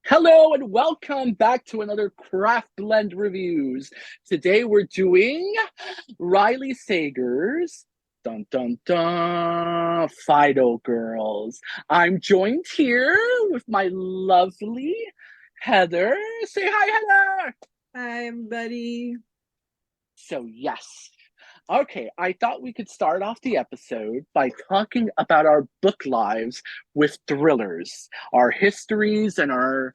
Hello and welcome back to another Craft Blend Reviews. Today we're doing Riley Sager's Dun Dun Dun Fido Girls. I'm joined here with my lovely Heather. Say hi, Heather. Hi, buddy. So, yes. Okay, I thought we could start off the episode by talking about our book lives with thrillers, our histories, and our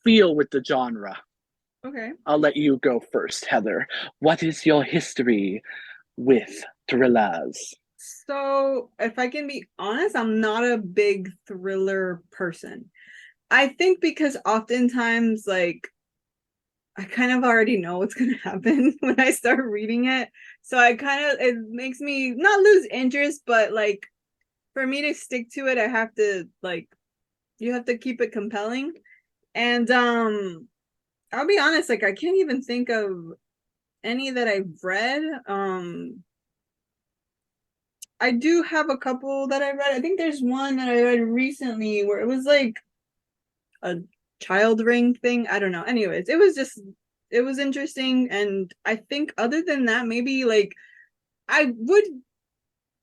feel with the genre. Okay. I'll let you go first, Heather. What is your history with thrillers? So, if I can be honest, I'm not a big thriller person. I think because oftentimes, I kind of already know what's going to happen when I start reading it. So, it makes me not lose interest, but for me to stick to it, you have to keep it compelling. And, I'll be honest, I can't even think of any that I've read. I do have a couple that I read. I think there's one that I read recently where it was like a child ring thing. I don't know. Anyways, it was interesting. And I think other than that, maybe I would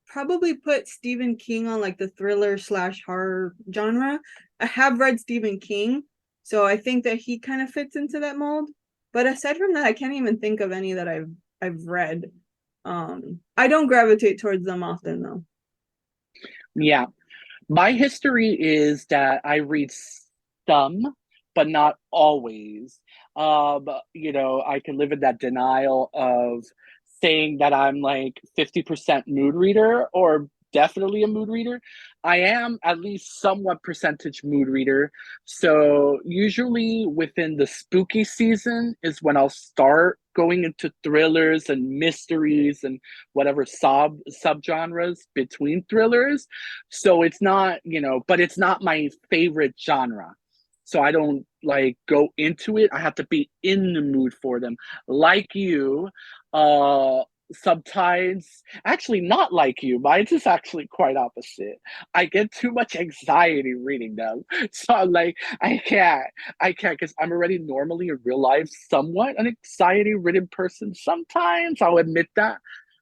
probably put Stephen King on like the thriller slash horror genre. I have read Stephen King, so I think that he kind of fits into that mold. But aside from that, I can't even think of any that I've read. I don't gravitate towards them often though. Yeah, my history is that I read some, but not always. I can live in that denial of saying that I'm like 50% mood reader or definitely a mood reader. I am at least somewhat percentage mood reader. So usually within the spooky season is when I'll start going into thrillers and mysteries and whatever subgenres between thrillers. So it's not, but it's not my favorite genre. So I don't like go into it. I have to be in the mood for them. Like you, uh sometimes actually not like you. Mine's is actually quite opposite. I get too much anxiety reading them. So I'm like, I can't because I'm already normally in real life somewhat an anxiety ridden person. Sometimes I'll admit that,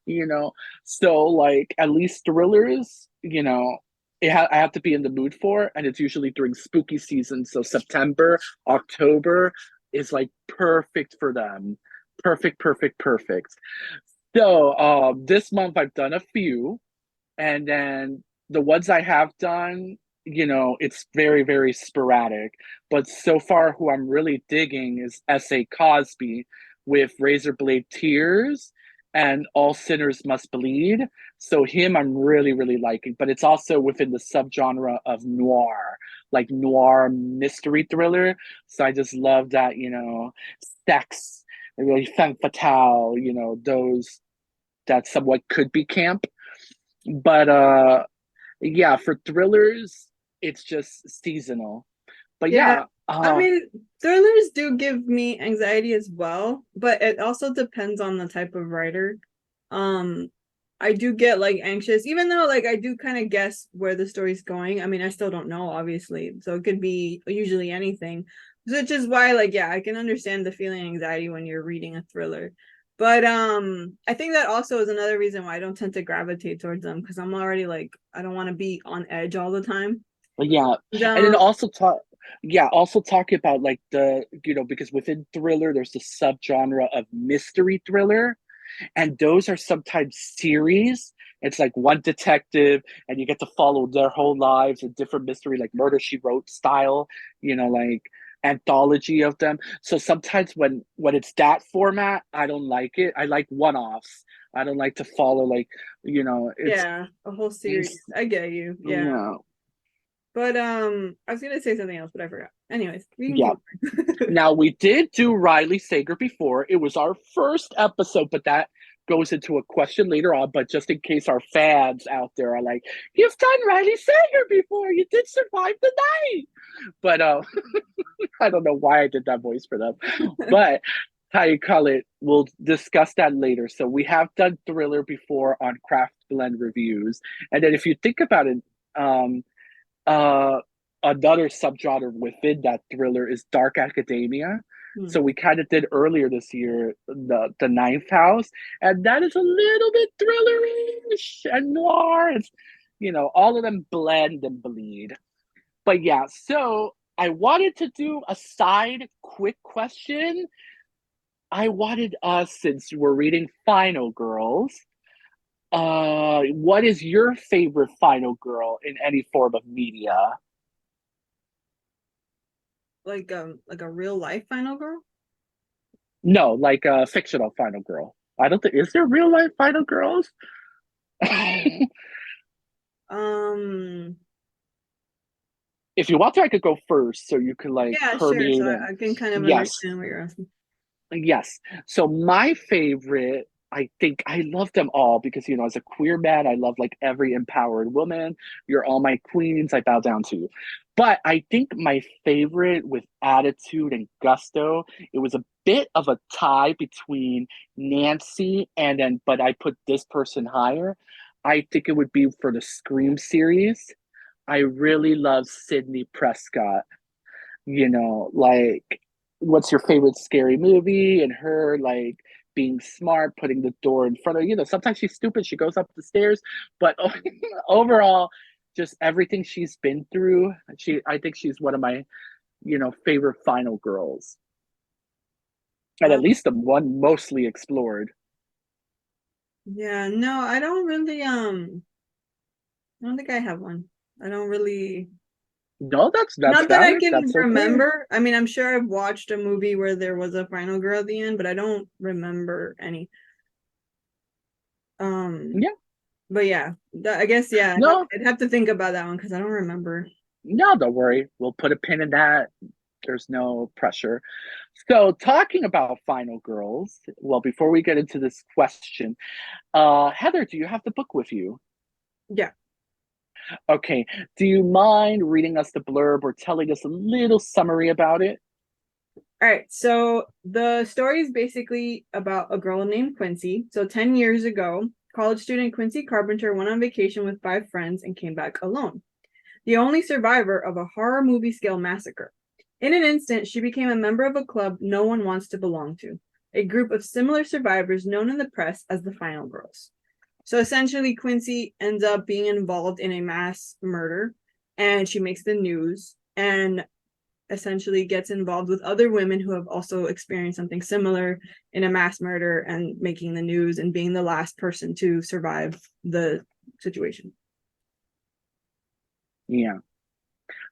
you know. So like at least thrillers, I have to be in the mood for, and it's usually during spooky season. So September, October is like perfect for them. Perfect, perfect, perfect. So this month I've done a few, and then the ones I have done, it's very, very sporadic. But so far, who I'm really digging is S.A. Cosby with Razor Blade Tears and All Sinners Must Bleed. So him, I'm really, really liking. But it's also within the subgenre of noir, like noir mystery thriller. So I just love that, sex, really femme fatale, those that somewhat could be camp. But yeah, for thrillers, it's just seasonal. But Yeah. yeah, I mean, thrillers do give me anxiety as well, but it also depends on the type of writer. Um, I do get anxious, even though I do kind of guess where the story's going. I mean, I still don't know, obviously. So it could be usually anything. Which is why, yeah, I can understand the feeling anxiety when you're reading a thriller. But I think that also is another reason why I don't tend to gravitate towards them because I'm already I don't want to be on edge all the time. yeah, And, and then also talk about like because within thriller there's the subgenre of mystery thriller, and those are sometimes series. It's like one detective, and you get to follow their whole lives in different mystery, like Murder She Wrote style, like anthology of them. So sometimes when it's that format, I don't like it. I like one offs. I don't like to follow like it's yeah, a whole series. I get you. you Yeah. know But I was gonna say something else, but I forgot. Anyways, we can yeah. keep going. Now we did do Riley Sager before. It was our first episode, but that goes into a question later on. But just in case our fans out there are like, "You've done Riley Sager before. You did survive the night." But I don't know why I did that voice for them. But how you call it? We'll discuss that later. So we have done thriller before on Craft Blend reviews, and then if you think about it, um, uh, another subgenre within that thriller is dark academia. Hmm. So we kind of did earlier this year the Ninth House, and that is a little bit thrillerish and noir. It's all of them blend and bleed. But yeah, so I wanted to do a side quick question. I wanted us, since we're reading Final Girls, what is your favorite Final Girl in any form of media? Like a real life final girl. No, like a fictional Final Girl. I don't think, is there real life Final Girls? Um, If you want to, I could go first so you could like yeah, sure. So permeate and I can kind of yes. understand what you're asking. Yes. So my favorite, I think I love them all because, as a queer man, I love like every empowered woman. You're all my queens. I bow down to you. But I think my favorite with attitude and gusto, it was a bit of a tie between Nancy and then, but I put this person higher. I think it would be for the Scream series. I really love Sydney Prescott. Like what's your favorite scary movie and her like being smart, putting the door in front of sometimes she's stupid, she goes up the stairs, but overall, just everything she's been through, I think she's one of my favorite final girls, and Uh, at least the one mostly explored. yeah, no, I don't think I have one. I don't really, No, that's not that I valid, can that's okay. remember. I mean, I'm sure I've watched a movie where there was a final girl at the end, but I don't remember any. Um, Yeah. but yeah, I guess yeah, No, I'd have to think about that one because I don't remember. no, don't worry, we'll put a pin in that. There's no pressure. So, talking about Final Girls, well, before we get into this question, Heather, do you have the book with you? Yeah. Okay. Do you mind reading us the blurb or telling us a little summary about it? All right. So the story is basically about a girl named Quincy. So 10 years ago, college student Quincy Carpenter went on vacation with 5 friends and came back alone, the only survivor of a horror movie scale massacre. In an instant, she became a member of a club no one wants to belong to, a group of similar survivors known in the press as the Final Girls. So essentially, Quincy ends up being involved in a mass murder and she makes the news and essentially gets involved with other women who have also experienced something similar in a mass murder and making the news and being the last person to survive the situation. Yeah.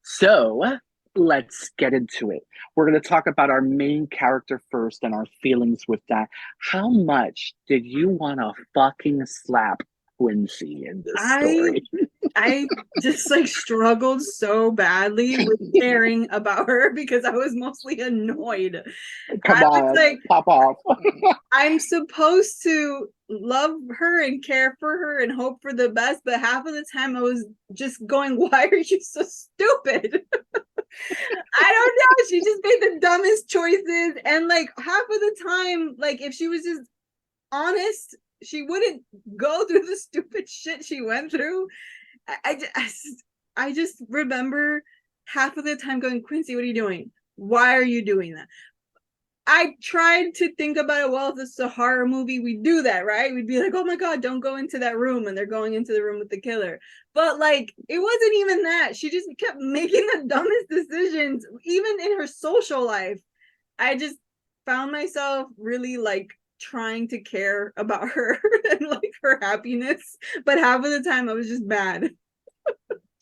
So, let's get into it. We're going to talk about our main character first and our feelings with that. How much did you want to fucking slap Quincy in this I story? I just like struggled so badly with caring about her because I was mostly annoyed. Come I was on, like, pop off. I'm supposed to love her and care for her and hope for the best, but half of the time I was just going, why are you so stupid? I don't know. She just made the dumbest choices. And like half of the time, like if she was just honest, she wouldn't go through the stupid shit she went through. I, I just remember half of the time going, Quincy, what are you doing? Why are you doing that? I tried to think about it. Well, if this is a horror movie, we do that, right? We'd be like, oh my God, don't go into that room. And they're going into the room with the killer. But like, it wasn't even that. She just kept making the dumbest decisions, even in her social life. I just found myself really like trying to care about her and like her happiness. But half of the time, I was just bad.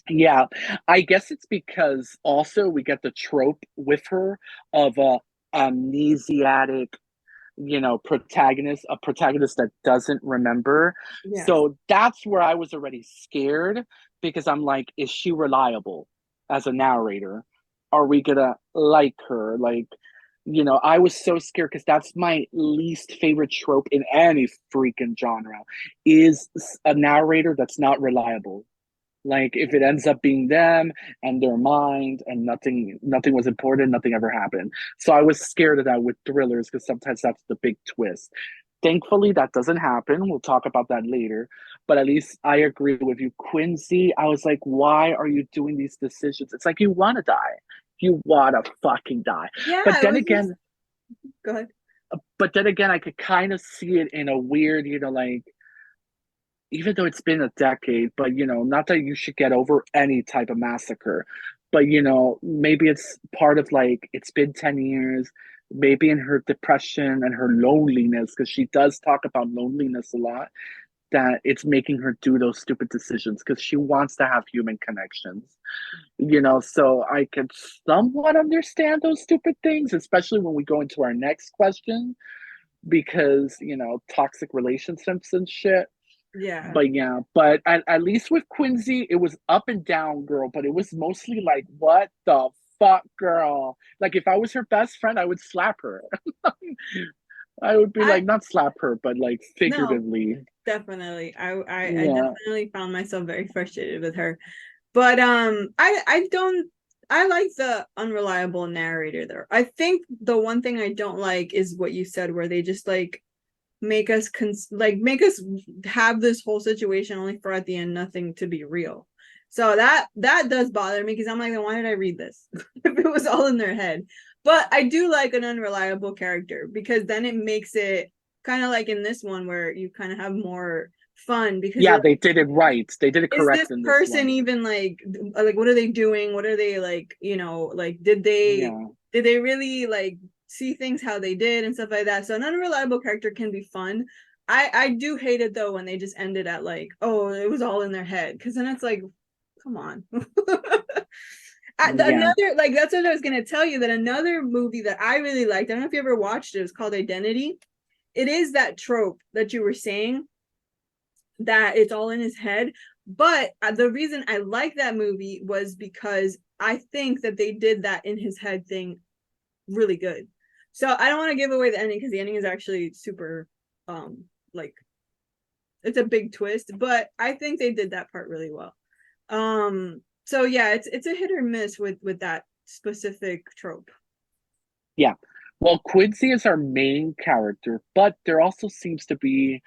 Yeah, I guess it's because also we get the trope with her of a amnesiac, a protagonist that doesn't remember. Yes. So that's where I was already scared because I'm like, is she reliable as a narrator? Are we gonna like her? Like, I was so scared because that's my least favorite trope in any freaking genre is a narrator that's not reliable. Like if it ends up being them and their mind and nothing was important, nothing ever happened. So I was scared of that with thrillers because sometimes that's the big twist. Thankfully that doesn't happen. We'll talk about that later. but at least I agree with you. Quincy, I was like, why are you doing these decisions? It's like you want to die. You want to fucking die. But Yeah, it then was just again, go ahead. I could kind of see it in a weird, like, even though it's been a decade, but not that you should get over any type of massacre, but maybe it's part of like it's been 10 years, maybe in her depression and her loneliness, because she does talk about loneliness a lot, that it's making her do those stupid decisions because she wants to have human connections. So I can somewhat understand those stupid things, especially when we go into our next question, because toxic relationships and shit. Yeah. But yeah, but at least with Quincy, it was up and down, girl. But it was mostly like, what the fuck, girl? Like, if I was her best friend, I would slap her. I would be I like, not slap her, but like no, figuratively. definitely. I Yeah, definitely found myself very frustrated with her. But I don't I like the unreliable narrator there. I think the one thing I don't like is what you said where they just like make us have this whole situation only for at the end nothing to be real. So that does bother me because I'm like, then why did I read this if it was all in their head? But I do like an unreliable character because then it makes it kind of like in this one where you kind of have more fun because yeah, you're they did it right. They did it is this correct in this person one. even like what are they doing, what are they like, like Yeah, did they really like see things how they did and stuff like that. So an unreliable character can be fun. I do hate it though when they just ended at like, oh, it was all in their head, because then it's like, come on. yeah, Another like that's what I was gonna tell you, that another movie that I really liked, I don't know if you ever watched it, it's called Identity. It is that trope that you were saying, that it's all in his head. But the reason I like that movie was because I think that they did that in his head thing really good. So I don't want to give away the ending because the ending is actually super, like it's a big twist. But I think they did that part really well. So yeah, it's a hit or miss with that specific trope. yeah. Well, Quincy is our main character, but there also seems to be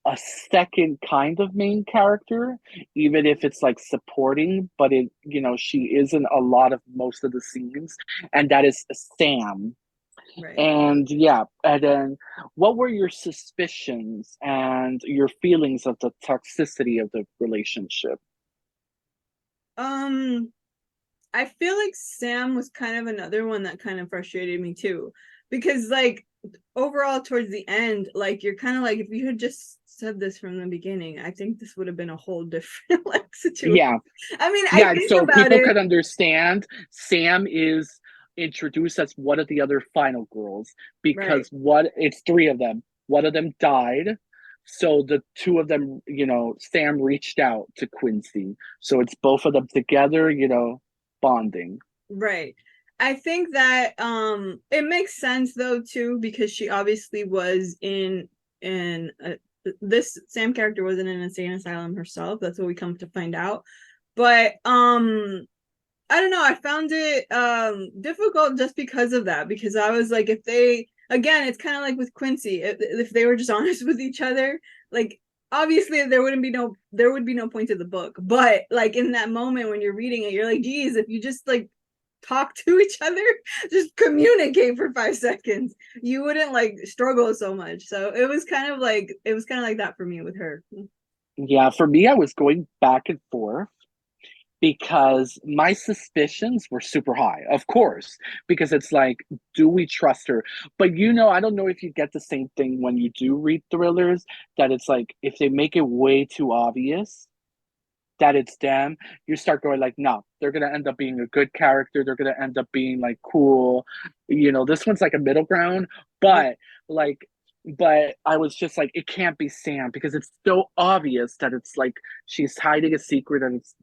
a second kind of main character, even if it's like supporting, but she is in a lot of most of the scenes, and that is Sam. Right. And yeah, and then what were your suspicions and your feelings of the toxicity of the relationship? Um, I feel like Sam was kind of another one that kind of frustrated me too, because like overall towards the end, like you're kind of like, if you had just said this from the beginning, I think this would have been a whole different like situation. Yeah, I mean, I yeah, think so about people it. could understand Sam is introduced as one of the other final girls Right, because what it's three of them. One of them died. So the two of them, Sam reached out to Quincy. So it's both of them together, bonding. right. I think that it makes sense though too, because she obviously was in this Sam character was in an insane asylum herself. That's what we come to find out. But I don't know. I found it difficult just because of that. Because I was like, if they again, it's kind of like with Quincy. If they were just honest with each other, like obviously there would be no point to the book. But like in that moment when you're reading it, you're like, geez, if you just like talk to each other, just communicate for 5 seconds, you wouldn't like struggle so much. So it was kind of like that for me with her. Yeah, for me, I was going back and forth because my suspicions were super high, of course, because it's like, do we trust her? But I don't know if you get the same thing when you do read thrillers, that it's like, if they make it way too obvious that it's them, you start going like, no, they're gonna end up being a good character. They're gonna end up being like cool. This one's like a middle ground, Yeah. but like, but I was just like, it can't be Sam because it's so obvious that it's like she's hiding a secret, and it's.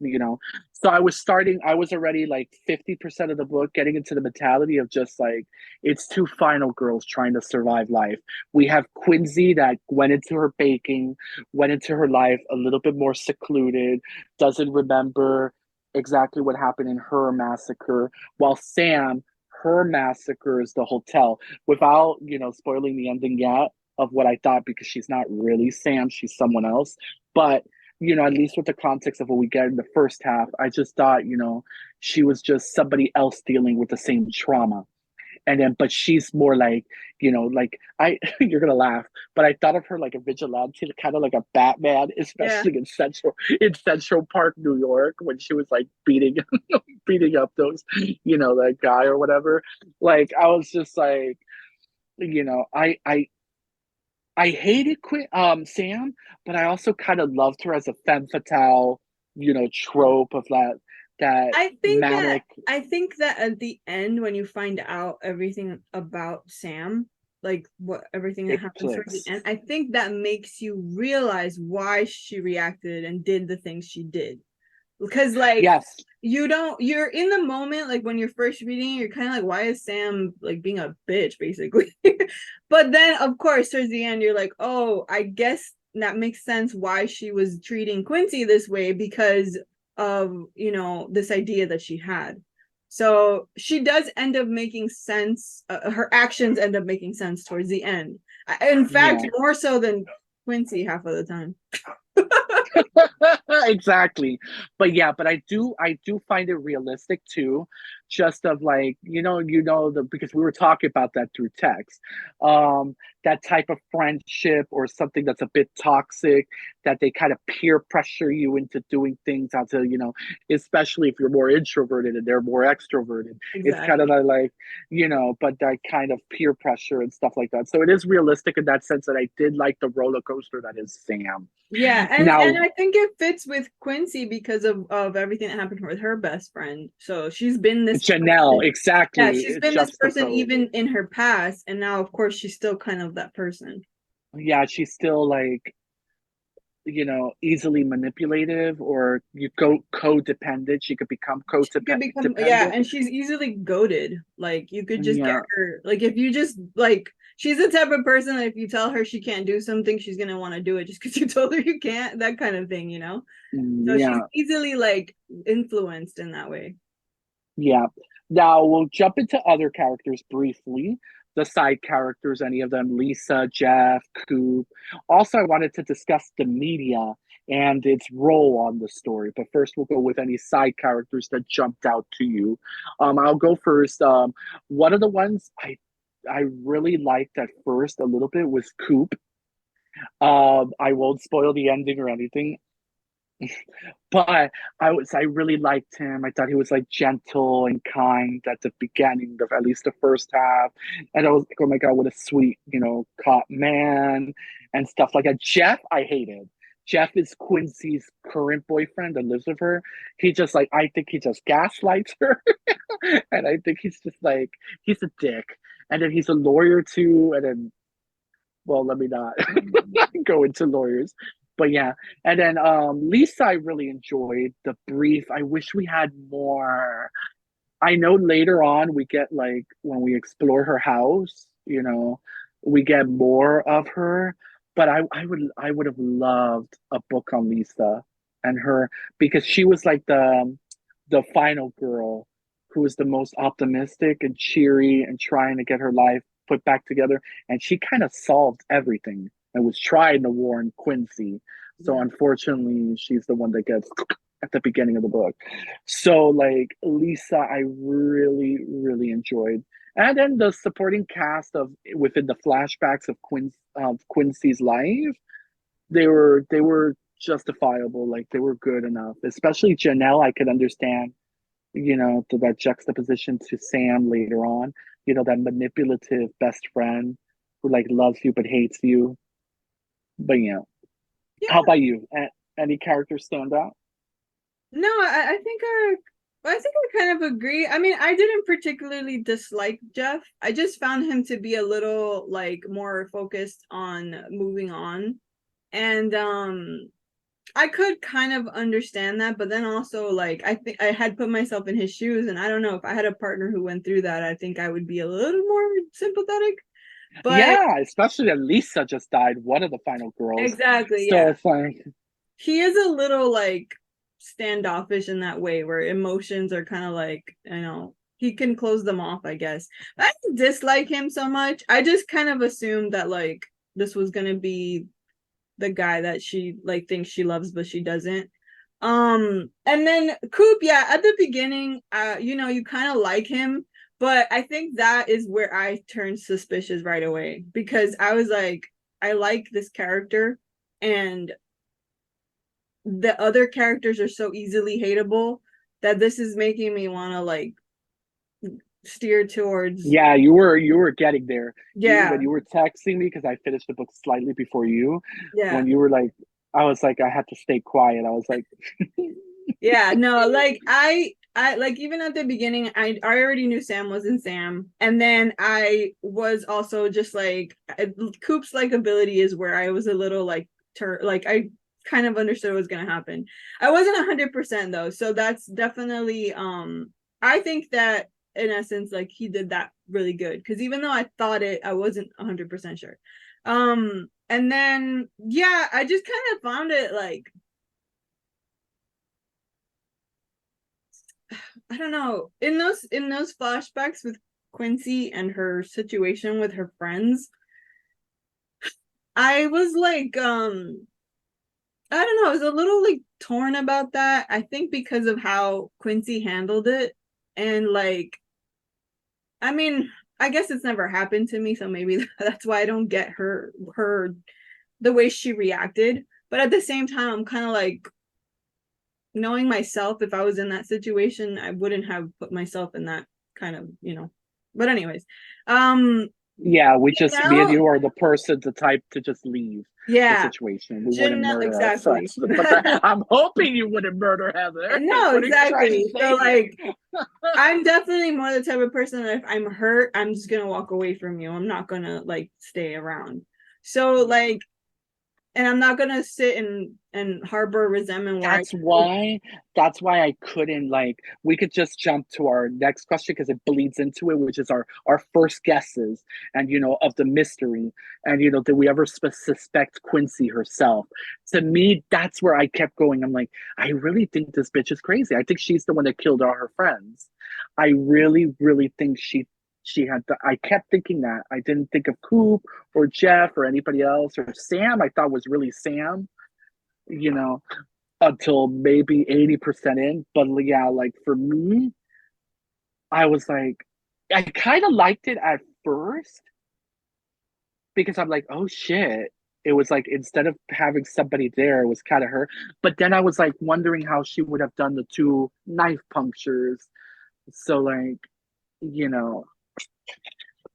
So I was already like 50% of the book getting into the mentality of just like, it's two final girls trying to survive life. We have Quincy that went into her baking, went into her life a little bit more secluded, doesn't remember exactly what happened in her massacre, while Sam, her massacre is the hotel. Without, spoiling the ending yet of what I thought, because she's not really Sam, she's someone else. But at least with the context of what we get in the first half, I just thought, she was just somebody else dealing with the same trauma. And then, but she's more like, like you're gonna laugh, but I thought of her like a vigilante, kind of like a Batman, Yeah. especially in Central Park, New York, when she was like beating up those, that guy or whatever. Like I was just like, I hated Sam, but I also kind of loved her as a femme fatale, trope of that manic I think that at the end when you find out everything about Sam, like what everything that happens towards the eclipse. end, I think that makes you realize why she reacted and did the things she did. Because like Yes, you're in the moment, like when you're first reading, you're kind of like, why is Sam like being a bitch, basically? But then of course towards the end you're like, oh, I guess that makes sense why she was treating Quincy this way because of this idea that she had. So she does end up making sense. Her actions end up making sense towards the end, in fact yeah. more so than Quincy half of the time. Exactly. But I do find it realistic too, just of like, because we were talking about that through text. Um, that type of friendship or something that's a bit toxic, that they kind of peer pressure you into doing things out to, especially if you're more introverted and they're more extroverted. It's kind of Exactly. like, but that kind of peer pressure and stuff like that. So it is realistic in that sense that I did like the roller coaster that is Sam. Yeah, and Now, I think it fits with Quincy because of everything that happened with her best friend. So she's been this Janelle, person. Yeah, exactly. she's It's been this person juxtaposed. even in her past, and now of course she's still kind of that person. Yeah, she's still like, easily manipulative, or you go codependent. She could become She could become, yeah, codependent. and she's easily goaded. Like you could just get Yeah, her, like if you just like she's the type of person that if you tell her she can't do something, she's gonna want to do it just because you told her you can't, that kind of thing. So she's yeah, easily like influenced in that way. yeah. Now we'll jump into other characters briefly. The side characters, any of them, Lisa, Jeff, Coop. Also, I wanted to discuss the media and its role on the story. But first, we'll go with any side characters that jumped out to you. I'll go first. One of the ones I really liked at first a little bit was Coop. I won't spoil the ending or anything, but I really liked him. I thought he was like gentle and kind at the beginning of at least the first half. And I was like, oh my God, what a sweet, cop man and stuff like that. Jeff, I hated. Jeff is Quincy's current boyfriend that lives with her. He just like, I think he just gaslights her. And I think he's just like, he's a dick. And then he's a lawyer too. And then, well, let me not go into lawyers. But yeah. And then Lisa, I really enjoyed the brief. I wish we had more. I know later on we get like when we explore her house, we get more of her. But I would have loved a book on Lisa and her, because she was like the final girl who was the most optimistic and cheery and trying to get her life put back together. And she kind of solved everything and was trying to warn Quincy. So Yeah. unfortunately, she's the one that gets at the beginning of the book. So like Lisa, I really, really enjoyed. And then the supporting cast of within the flashbacks of Quincy's life, they were justifiable. Like they were good enough. Especially Janelle, I could understand, to that juxtaposition to Sam later on, that manipulative best friend who like loves you but hates you. But how Yeah. about you? Any characters stand out? No, I think I kind of agree. I mean, I didn't particularly dislike Jeff. I just found him to be a little like more focused on moving on. And I could kind of understand that, but then also like I think I had put myself in his shoes and I don't know if I had a partner who went through that, I think I would be a little more sympathetic. But Yeah, especially that Lisa just died, one of the final girls. exactly, So yeah. it's like, He is a little like standoffish in that way where emotions are kind of like, he can close them off, I guess. I didn't dislike him so much. I just kind of assumed that like this was gonna be the guy that she like thinks she loves but she doesn't. And then Coop, yeah, at the beginning, you know, you kind of like him, but I think that is where I turned suspicious right away because I was like, I like this character, and the other characters are so easily hateable that this is making me want to like steer towards. Yeah, you were getting there. You Yeah, when you were texting me because I finished the book slightly before you. yeah, When you were like, I was like, I had to stay quiet. I was like, yeah. No, like I like even at the beginning, I already knew Sam wasn't Sam, and then I was also just like Coop's like ability is where I was a little like like I kind of understood what was gonna happen. I wasn't 100% though, so that's definitely I think that in essence like he did that really good because even though I thought it, I wasn't 100% sure. And then yeah, I just kind of found it like I don't know. In those flashbacks with Quincy and her situation with her friends, I was like I don't know, I was a little like torn about that. I think because of how Quincy handled it and like I mean, I guess it's never happened to me, so maybe that's why I don't get her the way she reacted. But at the same time, I'm kind of like knowing myself, if I was in that situation, I wouldn't have put myself in that kind of, you know. But anyways, um, yeah, we just me and Janelle, you are the person, the type to just leave the yeah, situation. We wouldn't Janelle, murder our exactly. friends. But I'm hoping you wouldn't murder Heather. Is No, what are you trying to exactly. So say here? like, I'm definitely more the type of person that if I'm hurt, I'm just gonna walk away from you. I'm not gonna like stay around. So Yeah. like, and I'm not gonna sit and harbor resentment where I That's why I couldn't like we could just jump to our next question because it bleeds into it, which is our first guesses and of the mystery. And did we ever suspect Quincy herself? To me, that's where I kept going. I'm like, I really think this bitch is crazy. I think she's the one that killed all her friends. I really, really think she had I kept thinking that. I didn't think of Coop or Jeff or anybody else or Sam. I thought was really Sam, you know, until maybe 80% in. But yeah, like for me, I was like, I kind of liked it at first because I'm like, oh shit. It was like instead of having somebody there, it was kind of her. But then I was like wondering how she would have done the two knife punctures. So like, you know,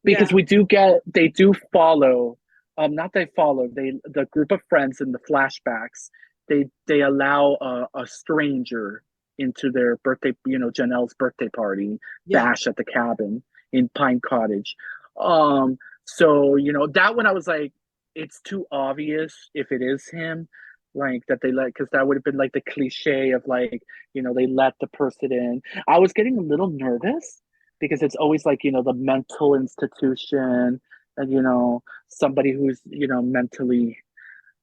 yeah, because they do follow, not they follow, the group of friends in the flashbacks, they allow a stranger into their birthday, Janelle's birthday party yeah, bash at the cabin in Pine Cottage. So that one I was like, it's too obvious if it is him, like that they let, because that would have been like the cliche of like, they let the person in. I was getting a little nervous because it's always like the mental institution, and somebody who's mentally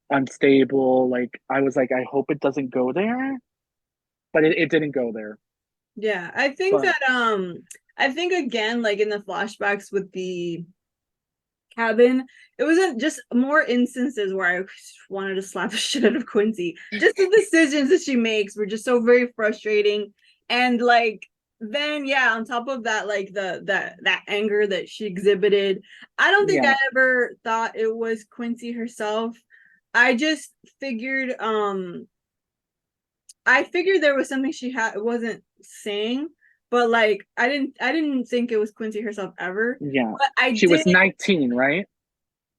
unstable. Like I was like, I hope it doesn't go there, but it didn't go there. yeah. I think But that I think again, like in the flashbacks with the cabin, it wasn't just more instances where I wanted to slap the shit out of Quincy. Just the decisions that she makes were just so very frustrating. And like then yeah, on top of that, like that anger that she exhibited, I don't think I yeah, ever thought it was Quincy herself. I just figured I figured there was something she had wasn't saying, but like I didn't think it was Quincy herself ever. yeah, But I she did, was 19, right,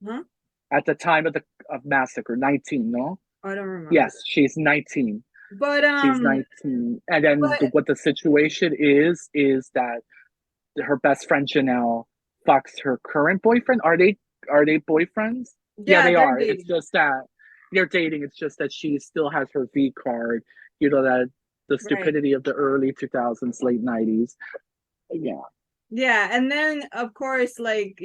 huh? at the time of the massacre. 19, no? I don't remember. Yes, she's 19. But She's 19. And then but what the situation is that her best friend Janelle fucks her current boyfriend. Are they boyfriends? Yeah, yeah, they they're are. It's dating. just that they're dating. It's just that she still has her V card. That the Right. stupidity of the early 2000s, late 90s. Yeah. Yeah, and then of course, like,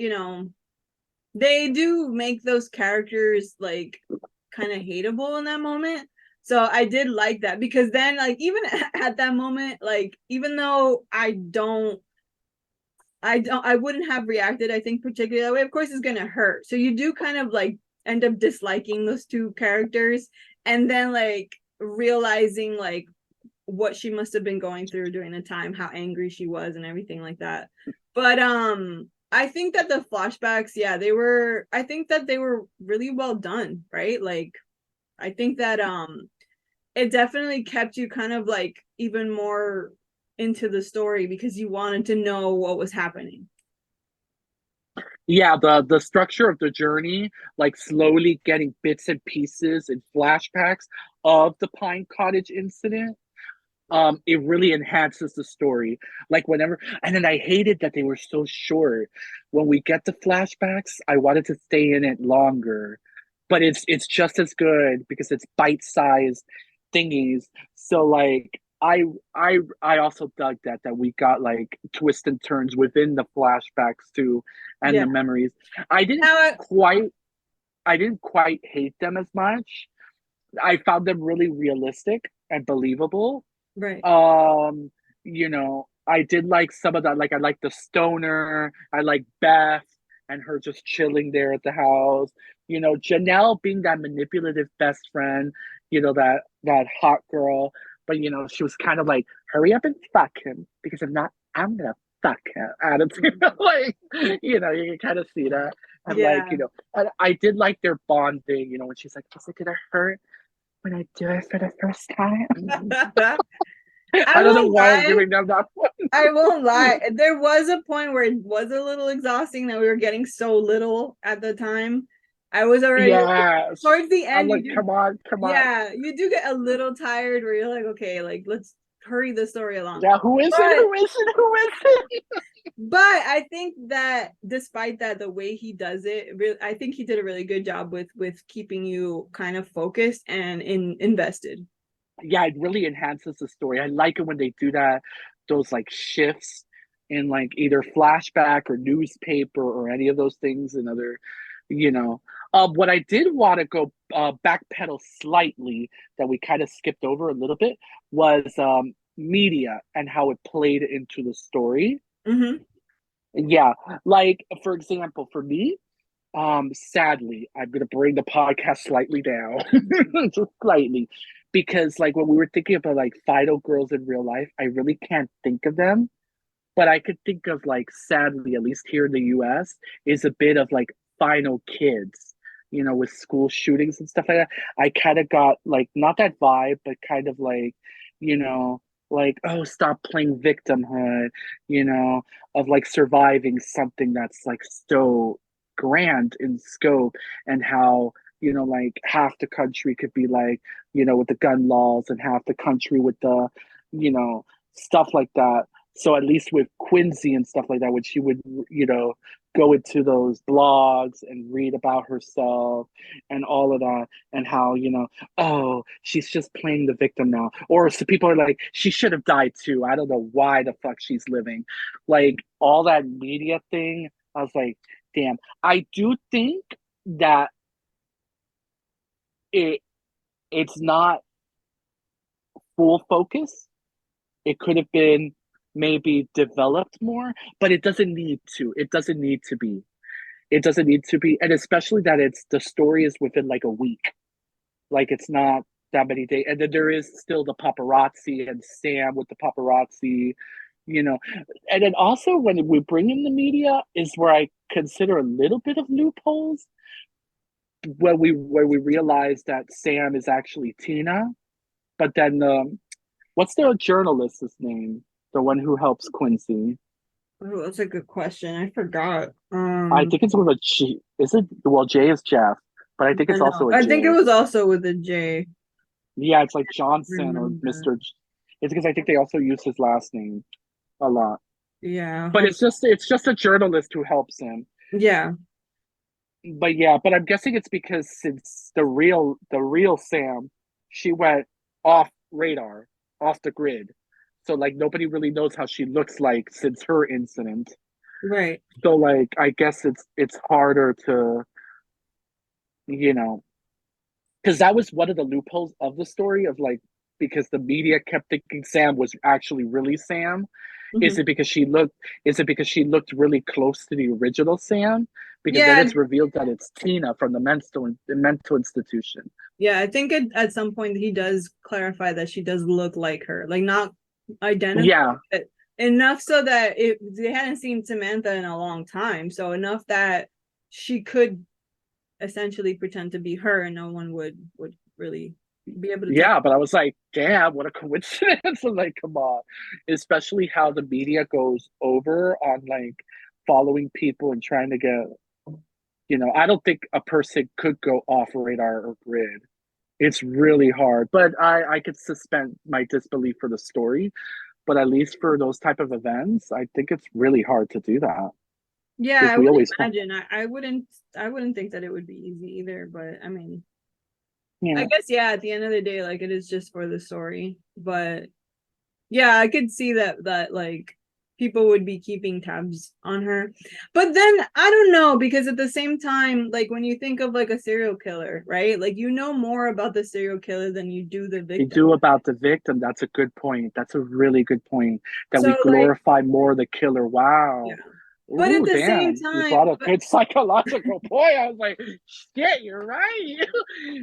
they do make those characters like kind of hateable in that moment. So I did like that because then like even at that moment, like even though I wouldn't have reacted, I think, particularly that way. Of course, it's gonna hurt. So you do kind of like end up disliking those two characters, and then like realizing like what she must have been going through during the time, how angry she was and everything like that. But I think that the flashbacks, yeah, I think that they were really well done, right? Like I think that it definitely kept you kind of like even more into the story because you wanted to know what was happening. Yeah, the structure of the journey, like slowly getting bits and pieces and flashbacks of the Pine Cottage incident, it really enhances the story. Like whenever, and then I hated that they were so short. When we get the flashbacks, I wanted to stay in it longer, but it's just as good because it's bite-sized thingies. So like I also dug that we got like twists and turns within the flashbacks too, and Yeah. the memories. I didn't Now, quite I didn't quite hate them as much. I found them really realistic and believable. right. um, I did like some of that. Like I like the stoner. I like Beth and her just chilling there at the house. Janelle being that manipulative best friend. That hot girl. But she was kind of like, hurry up and fuck him because if not, I'm gonna fuck him. Attitude. Like, you can kind of see that. And like, Yeah. I did like their bonding. When she's like, is it gonna hurt when I do it for the first time? I I don't know won't why I'm lie. giving them that one. I won't lie. There was a point where it was a little exhausting that we were getting so little at the time. I was already Yes. towards the I'm end, you like, do, come on, come on. yeah, you do get a little tired where you're like, okay, like let's hurry the story along. Yeah, who is it? But Who is it? Who is it? but I think that despite that, the way he does it, I think he did a really good job with keeping you kind of focused and invested. Yeah, it really enhances the story. I like it when they do that, those like shifts in like either flashback or newspaper or any of those things and other, you know. What I did want to go backpedal slightly that we kind of skipped over a little bit was media and how it played into the story. Mm-hmm. Yeah, like for example, for me, sadly, I'm gonna bring the podcast slightly down, just slightly, because like when we were thinking about like Fido girls in real life, I really can't think of them, but I could think of like sadly, at least here in the US, is a bit of like final kids, with school shootings and stuff like that. I kind of got like not that vibe, but kind of like, you know, like, oh, stop playing victimhood, you know, of like surviving something that's like so grand in scope and how like half the country could be like with the gun laws and half the country with the you know stuff like that. So at least with Quincy and stuff like that, when she would, go into those blogs and read about herself and all of that, and how, oh, she's just playing the victim now. Or so people are like, she should have died too. I don't know why the fuck she's living. Like all that media thing, I was like, damn. I do think that it it's not full focus. It could have been maybe developed more, but it doesn't need to. It doesn't need to be. It doesn't need to be. And especially that it's the story is within like a week. Like it's not that many days. And then there is still the paparazzi and Sam with the paparazzi, you know. And then also when we bring in the media is where I consider a little bit of loopholes where we realize that Sam is actually Tina, but then what's the journalist's name? The one who helps Quincy. Oh, that's a good question. I forgot. I think it's with a G. Is it? Well, J is Jeff, but I think I it's know. also a I think it J. was also with a J. Yeah, it's like Johnson or Remember. Mr. It's because I think they also use his last name a lot. Yeah. But it's just a journalist who helps him. Yeah. But yeah, but I'm guessing it's because since the real Sam, she went off radar, off the grid. So like nobody really knows how she looks like since her incident. Right. So like I guess it's harder to, you know, because that was one of the loopholes of the story of like because the media kept thinking Sam was actually really Sam. Hmm. Is it because she looked really close to the original Sam? because then Yeah, it's revealed that it's Tina from the mental institution. yeah, I think at some point he does clarify that she does look like her, like not identical, Yeah, but enough so that they hadn't seen Samantha in a long time, so enough that she could essentially pretend to be her, and no one would really be able to tell. yeah, but I was like, damn, what a coincidence. I'm like, come on. Especially how the media goes over on like following people and trying to get, I don't think a person could go off radar or grid. It's really hard, but I could suspend my disbelief for the story. But at least for those type of events, I think it's really hard to do that Yeah, because I we would always fall. imagine. I wouldn't think that it would be easy either, but I mean, I Yeah, guess yeah, at the end of the day, like it is just for the story. But yeah, I could see that like people would be keeping tabs on her. But then I don't know, because at the same time, like when you think of like a serial killer, right? Like you know more about the serial killer than you do the they victim. do about the victim. That's a good point. That's a really good point. That we So like glorify more the killer. yeah. Wow. But at Ooh, the same damn. You time, brought a good psychological point. I was like, shit, you're right.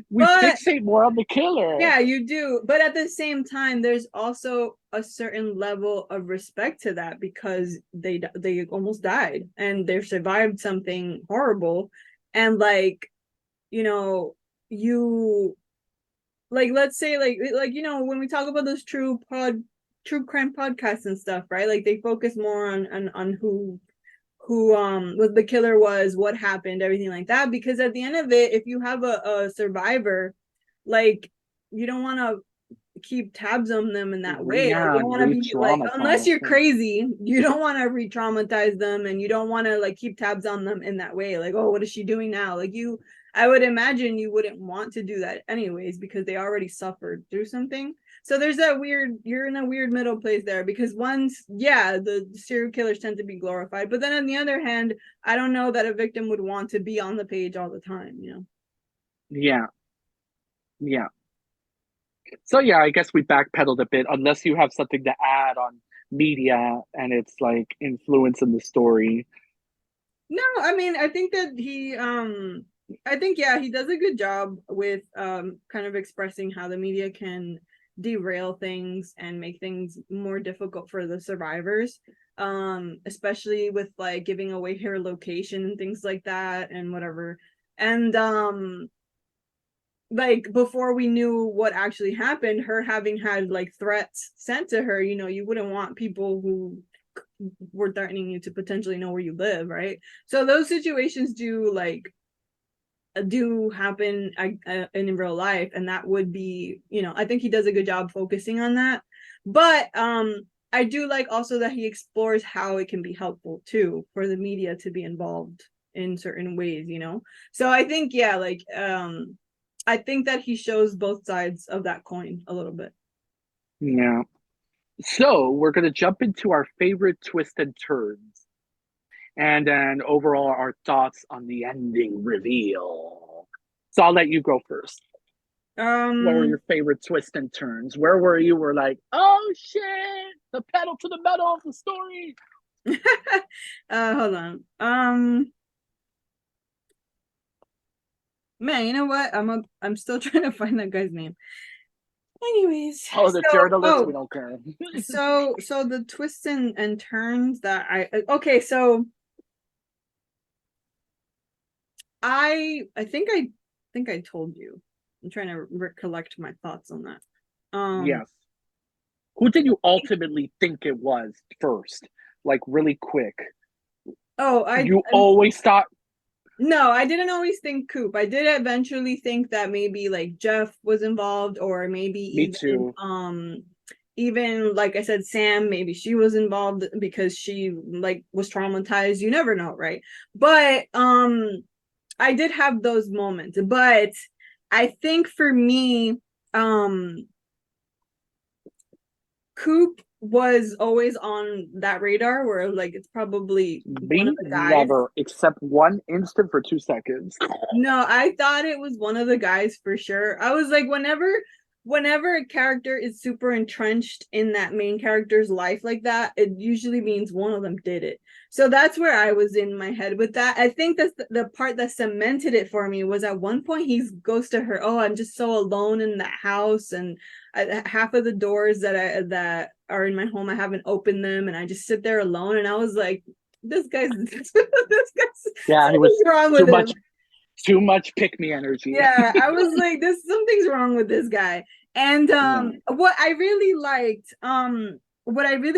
We but fixate more on the killer. yeah, you do. But at the same time, there's also a certain level of respect to that, because they almost died and they survived something horrible. And like, you know, you like let's say like when we talk about those true crime podcasts and stuff, right? Like they focus more on who what the killer was, what happened, everything like that. Because at the end of it, if you have a survivor, like you don't want to keep tabs on them in that way. Like you Yeah, don't and want to be like, unless re-traumatize you're them. crazy, you don't want to re-traumatize them, and you don't want to like keep tabs on them in that way. Like, oh, what is she doing now? Like I would imagine you wouldn't want to do that anyways, because they already suffered through something. So there's that weird, you're in a weird middle place there, because once, yeah, the serial killers tend to be glorified, but then on the other hand, I don't know that a victim would want to be on the page all the time, you know? Yeah, yeah. So yeah, I guess we backpedaled a bit, unless you have something to add on media and it's like influence in the story. No, I mean, I think that I think yeah, he does a good job with kind of expressing how the media can derail things and make things more difficult for the survivors. Especially with like giving away her location and things like that and whatever. And like before we knew what actually happened, her having had like threats sent to her, you wouldn't want people who were threatening you to potentially know where you live, right? So those situations do happen in real life, and that would be, I think he does a good job focusing on that. But I do like also that he explores how it can be helpful too for the media to be involved in certain ways. So I think yeah, like I think that he shows both sides of that coin a little bit. Yeah. So we're gonna jump into our favorite twists and turns, and then overall our thoughts on the ending reveal. So I'll let you go first. What were Um your favorite twists and turns? Where were you? Were like, oh shit, the pedal to the metal of the story. hold on. Man, you know what? I'm still trying to find that guy's name. Anyways, Oh, the so journalists, we don't care. so the twists and turns that okay, so I think I told you. I'm trying to recollect my thoughts on that. Um Yes. Who did you ultimately think it was first? Like really quick. oh, You always thought. no, I didn't always think Coop. I did eventually think that maybe like Jeff was involved, or maybe Me even too. even like I said, Sam, maybe she was involved because she like was traumatized. You never know, right? But I did have those moments. But I think for me, um Coop was always on that radar, where like it's probably one of Me the guys. never, except one instant for 2 seconds. No, I thought it was one of the guys for sure. I was like, whenever whenever a character is super entrenched in that main character's life like that, it usually means one of them did it. So that's where I was in my head with that. I think that's the part that cemented it for me was at one point he goes to her, "Oh, I'm just so alone in that house, and half of the doors that are in my home, I haven't opened them, and I just sit there alone." And I was like, this guy's Yeah, he something's was wrong too with him. much too much pick me energy. Yeah, I was like, "This something's wrong with this guy." And Yeah. what I really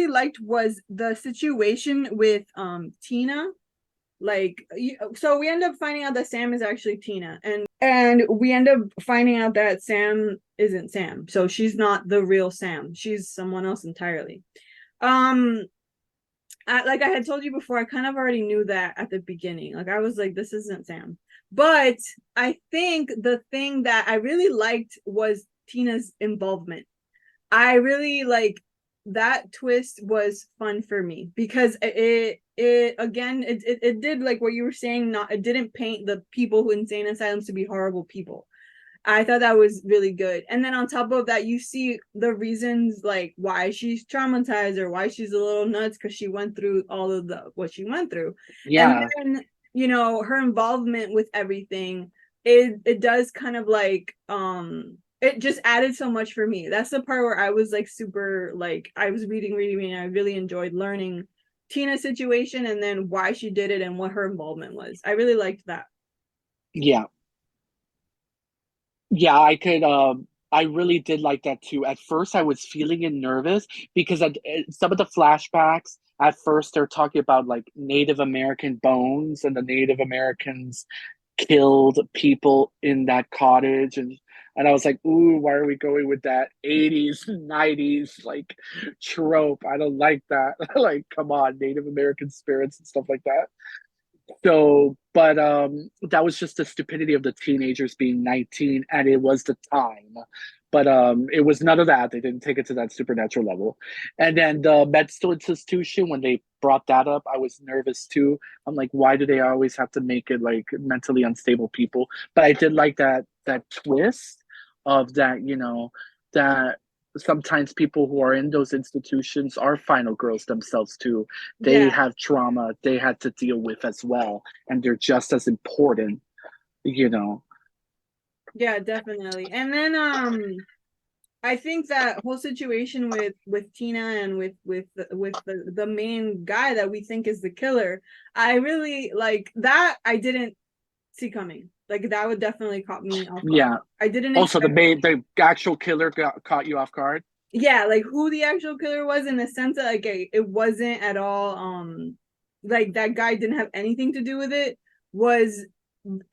liked was the situation with Tina. Like, so we end up finding out that Sam is actually Tina, and we end up finding out that Sam isn't Sam. So she's not the real Sam. She's someone else entirely. Um, like I had told you before, I kind of already knew that at the beginning. Like I was like, this isn't Sam. But I think the thing that I really liked was Tina's involvement. I really like that twist was fun for me because it again it did like what you were saying, not it didn't paint the people who insane asylums to be horrible people. I thought that was really good. And then on top of that, you see the reasons like why she's traumatized or why she's a little nuts because she went through all of the what she went through. And Yeah. then, her involvement with everything, it does kind of like it just added so much for me. That's the part where I was like super like I was reading, and I really enjoyed learning Tina's situation and then why she did it and what her involvement was. I really liked that. Yeah. Yeah, I really did like that too. At first I was feeling it nervous because some of the flashbacks at first they're talking about like Native American bones and the Native Americans killed people in that cottage and I was like, ooh, why are we going with that 80s, 90s like trope? I don't like that. Like, come on, Native American spirits and stuff like that. So, but that was just the stupidity of the teenagers being 19 and it was the time. But it was none of that. They didn't take it to that supernatural level. And then the mental institution, when they brought that up, I was nervous too. I'm like, why do they always have to make it like mentally unstable people? But I did like that twist of that, that sometimes people who are in those institutions are final girls themselves too. They Yeah. have trauma they had to deal with as well, and they're just as important, you know. Yeah, definitely. And then I think that whole situation with Tina and with the main guy that we think is the killer, I really like that. I didn't see coming. Like that would definitely caught me off guard. Yeah. I didn't Also, expect. the actual killer caught you off guard. Yeah, like who the actual killer was in the sense that like it wasn't at all like that guy didn't have anything to do with it was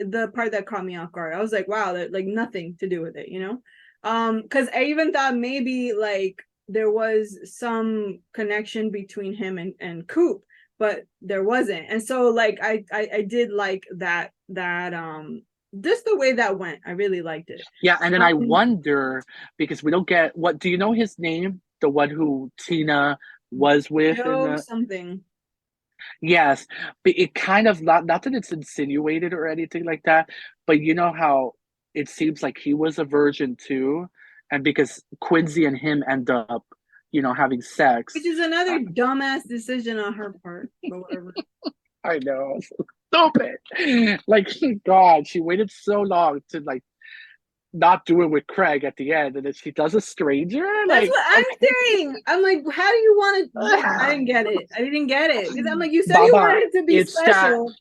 the part that caught me off guard. I was like, wow, that like nothing to do with it, because I even thought maybe like there was some connection between him and Coop, but there wasn't. And so like I did like that just the way that went. I really liked it. Yeah, and then I um wonder because we don't get what do you know his name? The one who Tina was with in Joe the something. yes, but it kind of not that it's insinuated or anything like that, but you know how it seems like he was a virgin too, and because Quincy and him end up, having Which sex. is uh, another dumbass decision on her part, but whatever. I know, stupid. Like, God, she waited so long to like not do it with Craig at the end, and then she does a stranger. That's Like, what I'm okay, saying. I'm like, how do you want to? Yeah, I didn't get it. I didn't get it because I'm like, you said you Baba, wanted it to be it's that special.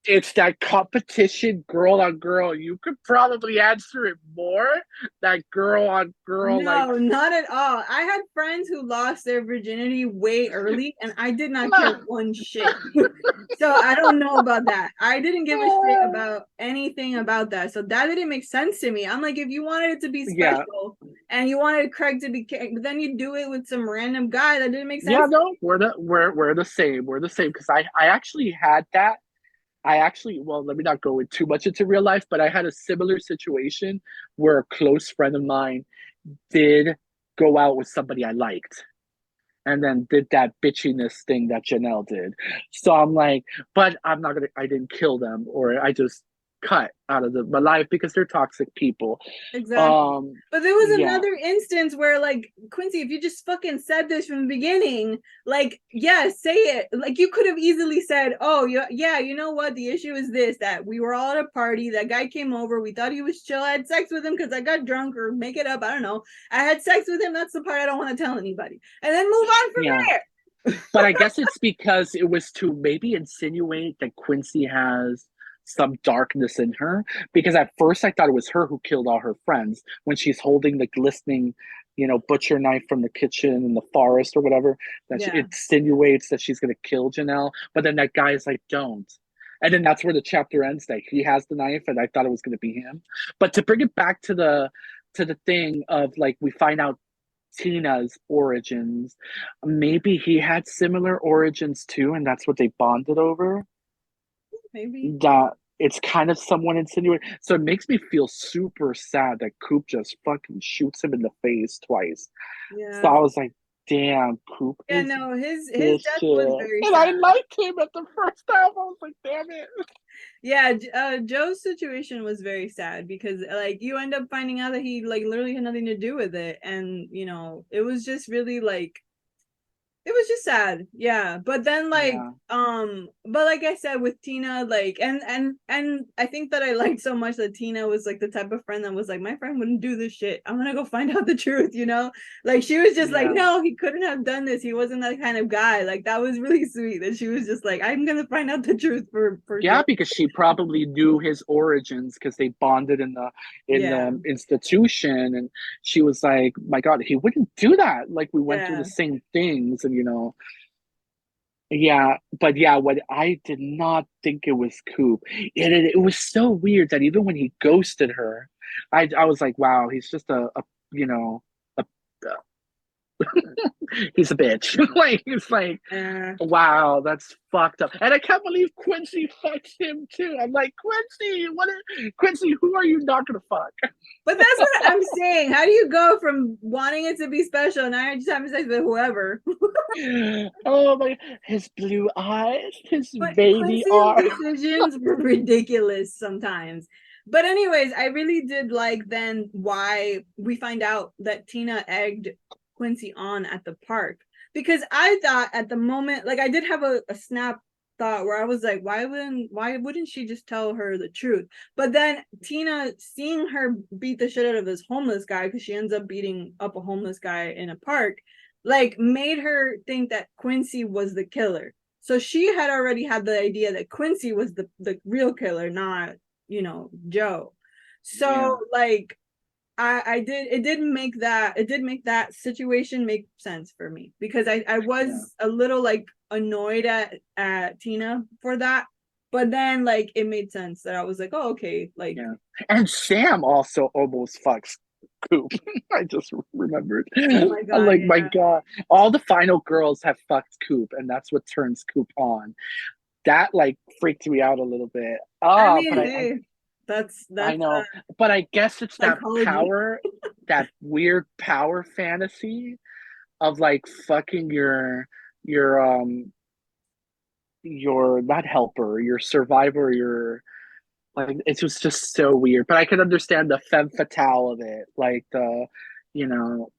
it's that competition girl on girl. You could probably answer it more. That girl on girl, like, No, not at all. I had friends who lost their virginity way early, and I did not care one shit. So I don't know about that. I didn't give a shit about anything about that. So that didn't make sense to me. I'm like, if you wanted it to be yeah, special and you wanted Craig to be, but then you do it with some random guy, that didn't make yeah. sense. No, we're the same. We're the same because I actually had that. I actually, well, let me not go too much into real life, but I had a similar situation where a close friend of mine did go out with somebody I liked and then did that bitchiness thing that Janelle did. So I'm like, but I'm not gonna, I didn't kill them or I just cut out of my life because they're toxic people. Exactly. Um, But there was yeah, another instance where, like, Quincy, if you just fucking said this from the beginning, like, yeah, say it. Like, you could have easily said, oh, yeah, you know what? The issue is this, that we were all at a party. That guy came over. We thought he was chill. I had sex with him because I got drunk, or make it up. I don't know. I had sex with him. That's the part I don't want to tell anybody. And then move on from yeah. there. But I guess it's because it was to maybe insinuate that Quincy has some darkness in her. Because at first I thought it was her who killed all her friends when she's holding the glistening, butcher knife from the kitchen in the forest or whatever. It Yeah. insinuates that she's going to kill Janelle. But then that guy is like, don't. And then that's where the chapter ends. Like he has the knife, and I thought it was going to be him. But to bring it back to the thing of like we find out Tina's origins. Maybe he had similar origins too, and that's what they bonded over. Maybe. That it's kind of someone insinuating. So it makes me feel super sad that Coop just fucking shoots him in the face twice. So Yeah. I was like, damn, Coop Yeah, is no, his death was vicious. very And I sad. liked him at the first half. I was like, damn it. Yeah, Joe's situation was very sad because like you end up finding out that he like literally had nothing to do with it, and it was just really like it was just sad. Yeah, but then like Yeah, but like I said with Tina, like and I think that I liked so much that Tina was like the type of friend that was like, my friend wouldn't do this shit, I'm gonna go find out the truth. Like she was just like, yeah. no, he couldn't have done this, he wasn't that kind of guy. Like that was really sweet that she was just like, I'm gonna find out the truth for Yeah, Joe. because she probably knew his origins because they bonded in the Yeah. institution, and she was like, "My God, he wouldn't do that." Like we went through the Yeah. same things, and yeah. But yeah, what I did not think it was Coop. It was so weird that even when he ghosted her, I was like, "Wow, he's just a you know a he's a bitch." Like it's like Yeah. wow, that's fucked up. And I can't believe Quincy fucks him too. I'm like, Quincy, who are you not gonna fuck? But that's what I'm saying. How do you go from wanting it to be special and now you're just having sex with whoever? Oh my, his blue eyes, his But baby Quincy's arm. decisions were ridiculous sometimes. But anyways, I really did like then why we find out that Tina egged Quincy on at the park. Because I thought at the moment, like I did have a snap thought where I was like, why wouldn't she just tell her the truth? But then Tina seeing her beat the shit out of this homeless guy, because she ends up beating up a homeless guy in a park, like made her think that Quincy was the killer. So she had already had the idea that Quincy was the real killer, not, Joe. Yeah, So like I did it did make that situation make sense for me, because I yeah, was a little like annoyed at Tina for that. But then like it made sense that I was like, oh, okay, like, yeah. And Sam also almost fucks Coop. I just remembered. oh my I'm god, like, my yeah. God, all the final girls have fucked Coop, and that's what turns Coop on. That like freaked me out a little bit. I Ah, but mean, I hey, that's I that's know, but I guess it's that psychology. power, that weird power fantasy of like fucking your your not helper, your survivor, your like it was just so weird. But I can understand the femme fatale of it, like you know.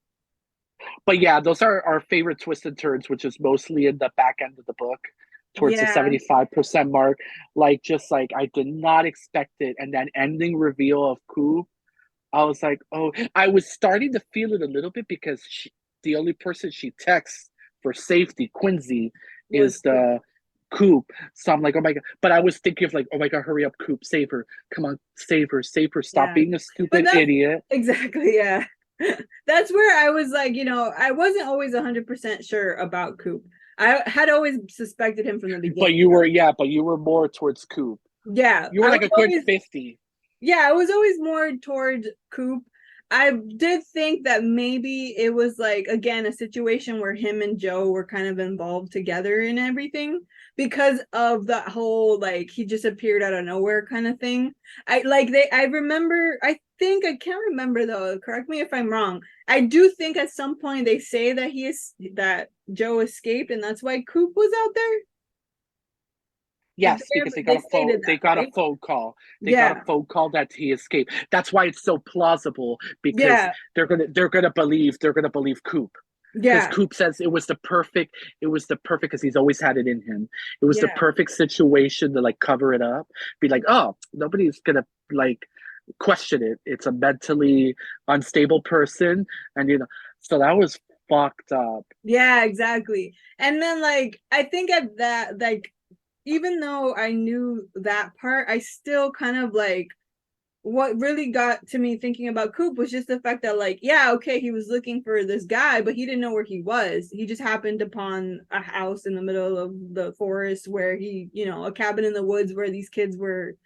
But yeah, those are our favorite twists and turns, which is mostly in the back end of the book, towards the Yeah. 75% mark. Like just like I did not expect it, and that ending reveal of Coop, I was like, oh, I was starting to feel it a little bit because the only person she texts for safety, Quincy, Was is the Coop. So I'm like, oh my God. But I was thinking of like, oh my God, hurry up, Coop, save her. Come on, save her. Stop Yeah. being a But stupid that's idiot. exactly, yeah. That's where I was like, I wasn't always 100% sure about Coop. I had always suspected him from the But beginning. you were, yeah, but you were more towards Coop. Yeah, You were I like was a good always 50. Yeah, I was always more toward Coop. I did think that maybe it was like again a situation where him and Joe were kind of involved together in everything, because of that whole like he just appeared out of nowhere kind of thing. I remember, I think, I can't remember though, correct me if I'm wrong. I do think at some point they say that Joe escaped and that's why Coop was out there. Yes, because They stated they that, got a right? phone call. They got a Yeah, phone call that he escaped. That's why it's so plausible because yeah, they're gonna believe Coop. Because yeah, Coop says it was the perfect because he's always had it in him. It was the yeah, perfect situation to like cover it up, be like, oh, nobody's gonna like question it. It's a mentally unstable person, and so that was fucked up. yeah, exactly. And then like I think at that, like, even though I knew that part, I still kind of like, what really got to me thinking about Coop was just the fact that, like, yeah, okay, he was looking for this guy, but he didn't know where he was. He just happened upon a house in the middle of the forest where a cabin in the woods where these kids were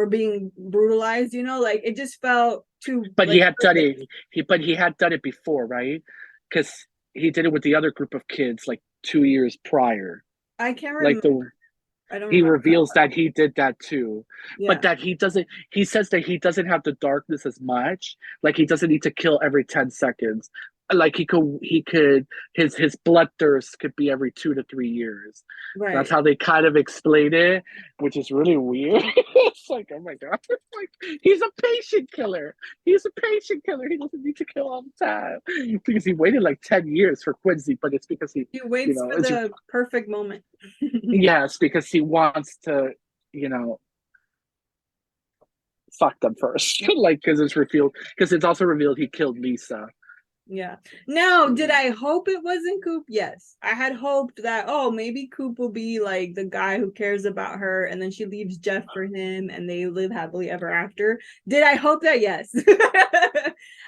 being brutalized, like it just felt too But he like had done perfect. it. He had done it before, right? Because he did it with the other group of kids like 2 years prior. I can't Like remember. the I don't he remember that reveals part. that he did that too, but Yeah. that he doesn't. He says that he doesn't have the darkness as much. Like he doesn't need to kill every 10 seconds. Like he could his bloodthirst could be every 2 to 3 years. That's Right. how they kind of explain it, which is really weird. It's like, oh my god, it's like he's a patient killer. He's a patient killer. He doesn't need to kill all the time because he waited like 10 years for Quincy, but it's because He waits for it's the perfect moment. yes, because he wants to, you know, fuck them first. Like, because it's also revealed he killed Lisa. Yeah. Now, did Yeah. I hope it wasn't Coop? Yes. I had hoped that, oh, maybe Coop will be like the guy who cares about her and then she leaves Jeff for him and they live happily ever after. Did I hope that? Yes.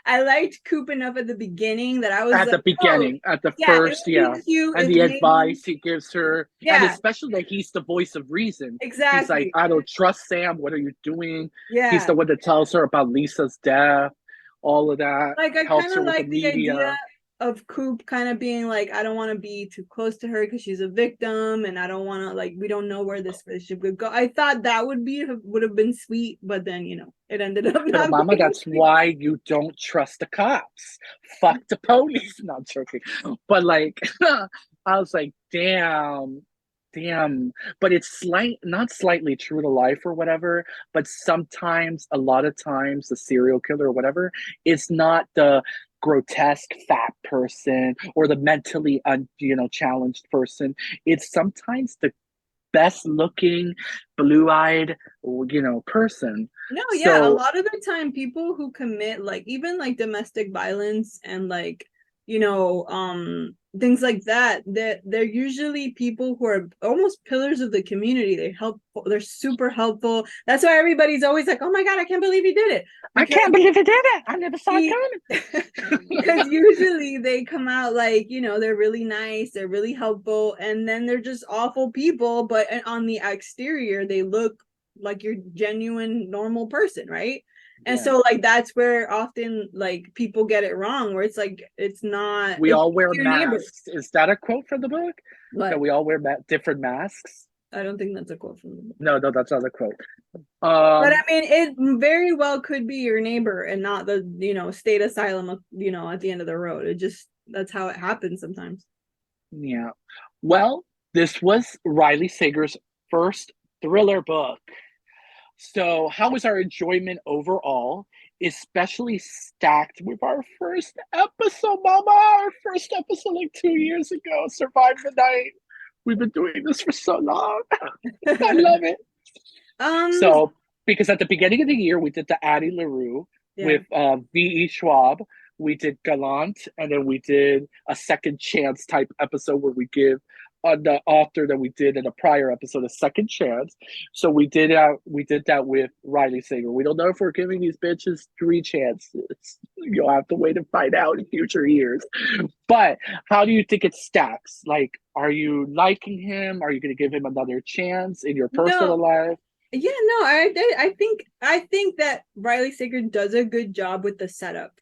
I liked Coop enough at the beginning that I was At like, the oh, beginning, at the yeah, it first, would be yeah. cute And if the maybe, advice he gives her, and yeah, especially that he's the voice of reason. He's like, exactly. I don't trust Sam. What are you doing? He's Yeah. the one that tells her about Lisa's death, all of that, Like I kind helps her of with the like the idea media. of Coop kind of being like, I don't want to be too close to her because she's a victim, and I don't want to, like, we don't know where this relationship could go. I thought that would have been sweet, but then it ended up But not mama, being that's sweet. why you don't trust the cops. Fuck the police. Not joking. But like I was like, damn, damn. But it's not slightly true to life or whatever, but sometimes, a lot of times, the serial killer or whatever, it's not the grotesque fat person or the mentally challenged person. It's sometimes the best looking, blue-eyed, person. No, yeah, a So lot of the time people who commit like even like domestic violence and like things like that, that they're usually people who are almost pillars of the community. They're super helpful. That's why everybody's always like, "Oh my God, I can't believe he did it." I Because can't believe it did it. I never saw it he coming. because usually they come out like, they're really nice, they're really helpful, and then they're just awful people, but on the exterior they look like your genuine normal person, right? And Yeah. so like that's where often like people get it wrong, where it's like We it's all wear your neighbor. masks. Is that a quote from the book? That But we all wear different masks? I don't think that's a quote from them. No, no, that's not a quote. But I Um, mean, it very well could be your neighbor and not the, state asylum, at the end of the road. It just, that's how it happens sometimes. yeah. Well, this was Riley Sager's first thriller book. So, how was our enjoyment overall? Especially stacked with our first episode, Mama. Our first episode like 2 years ago. Survive the night. We've been doing this for so long. I love it. um, So, because at the beginning of the year, we did the Addie LaRue yeah. with V.E. Schwab. We did Gallant, and then we did a second chance type episode where we give the author that we did in a prior episode a second chance. So we did that with Riley Sager. We don't know if we're giving these bitches three chances. You'll have to wait and find out in future years. But how do you think it stacks? Like, are you liking him? Are you going to give him another chance in your No, personal life? yeah, no, I think that Riley Sager does a good job with the setup.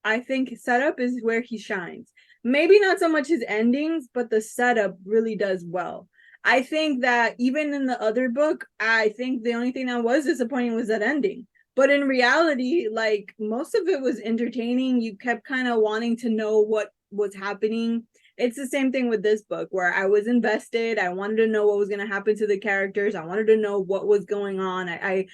I think setup is where he shines. Maybe not so much his endings, but the setup really does well. I think that even in the other book, I think the only thing that was disappointing was that ending. But in reality, like most of it was entertaining. You kept kind of wanting to know what was happening, it's the same thing with this book where I was invested. I wanted to know what was going to happen to the characters. I wanted to know what was going on. I